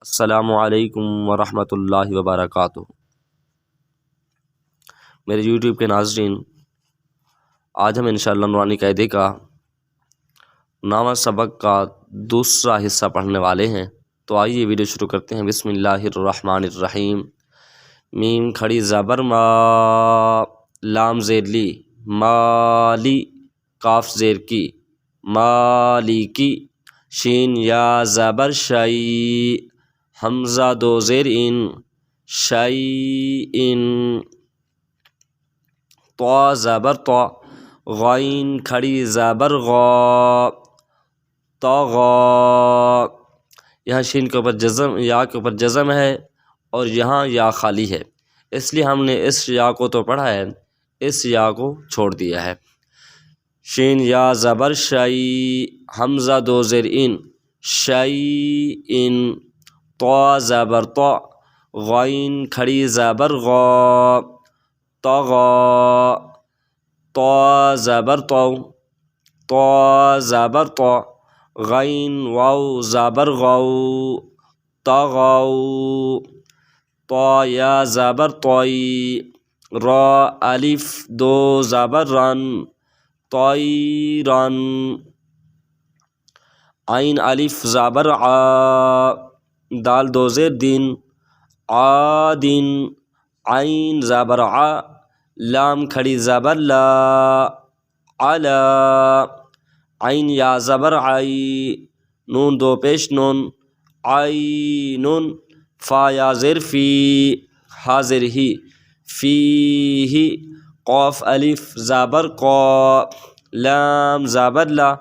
السلام علیکم ورحمۃ اللہ وبرکاتہ۔ میرے یوٹیوب کے ناظرین، آج ہم انشاءاللہ نورانی قاعدے کا نامہ سبق کا دوسرا حصہ پڑھنے والے ہیں، تو آئیے ویڈیو شروع کرتے ہیں۔ بسم اللہ الرحمن الرحیم۔ میم کھڑی زبر ما، لام زیر لی، مالی، کاف زیر کی، مالی کی، شین یا زبر شئی، حمزہ دو زیر ان، شیئن، طا زبر طا، غین کھڑی زبر غا، طغا۔ یہاں شین کے اوپر جزم، یا کے اوپر جزم ہے اور یہاں یا خالی ہے، اس لیے ہم نے اس یا کو تو پڑھا ہے، اس یا کو چھوڑ دیا ہے۔ شین یا زبر شئی، حمزہ دو زیر ان، شیئن، طا زبر طا، غین کھڑی زبر غا، طغا، طا زبر طو، طا زبر طا، غین واو زبر غو، طغو، طا یا زبر طوی، را الف دو زبر رن، طیرن، عین الف زبر عا، دال دو زیر دین، عادن، عین زبر ع، لام کھڑی زبر لا، علا، عین یا زبر عی، نون دو پیش نون، عینن، فا یا زیر فی، ہا زیر ہی، فیہ، قاف الف زبر قا، لام زبر لا،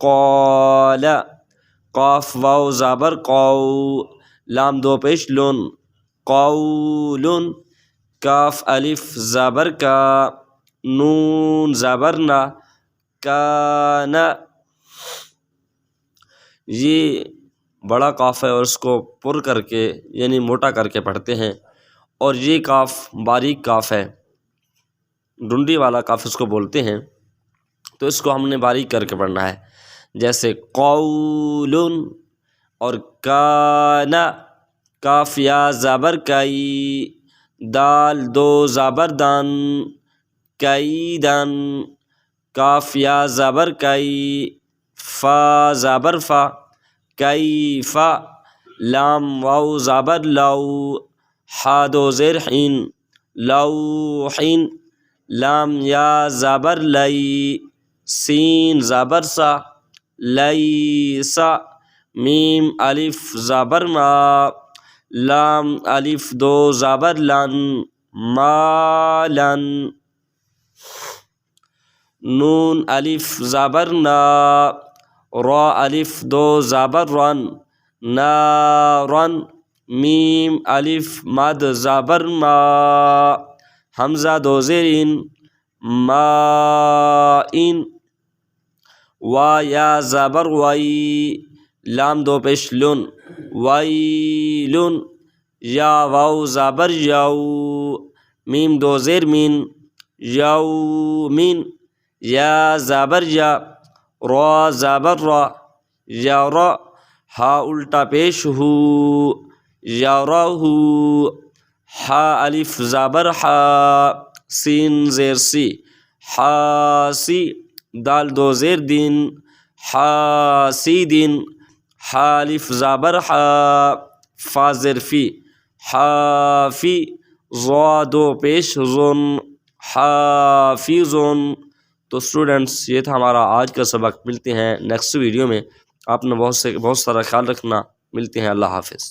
قال، قاف واو زبر قو، لام دو پیش لن، قولن، کاف الف زبر کا، نون زبر نا، کان۔ یہ بڑا کاف ہے اور اس کو پر کر کے یعنی موٹا کر کے پڑھتے ہیں، اور یہ کاف باریک کاف ہے، ڈنڈی والا کاف اس کو بولتے ہیں، تو اس کو ہم نے باریک کر کے پڑھنا ہے، جیسے قولن اور کان، کاف یا زبر کئی، دال دو زبر دن، کیدن، کاف یا زبر کئی، فا زبر فا، کیف، لام واو زبر لو، ہا دو زیر حین، لوحین، لام یا زبر لئی، سین زبر سا، لیسا، میم الف زبر ما، لام الف دو زبر لن، مالن، نون الف زبر نا، را الف دو زبر رن، نارن، میم الف مد زبر ما، حمزہ دو زیر ان، مائن، وا یا زبر وی، لام دو پیش لن، ویلن، یا واو زبر یو، میم دو زیر مین، یومین، یا زبر یا، را زبر را، یرا، ہا الٹا پیش ہو، یرہو، ہا الف زبر حا، سین زیر سی، حاسی، دال دو زیر دین، حاسدین، ہا الف زبر حا، فا زیر فی، حافی، ضا دو پیش ظن، حافظن۔ تو اسٹوڈنٹس، یہ تھا ہمارا آج کا سبق۔ ملتے ہیں نیکسٹ ویڈیو میں، آپ نے بہت سارا خیال رکھنا۔ ملتے ہیں، اللہ حافظ۔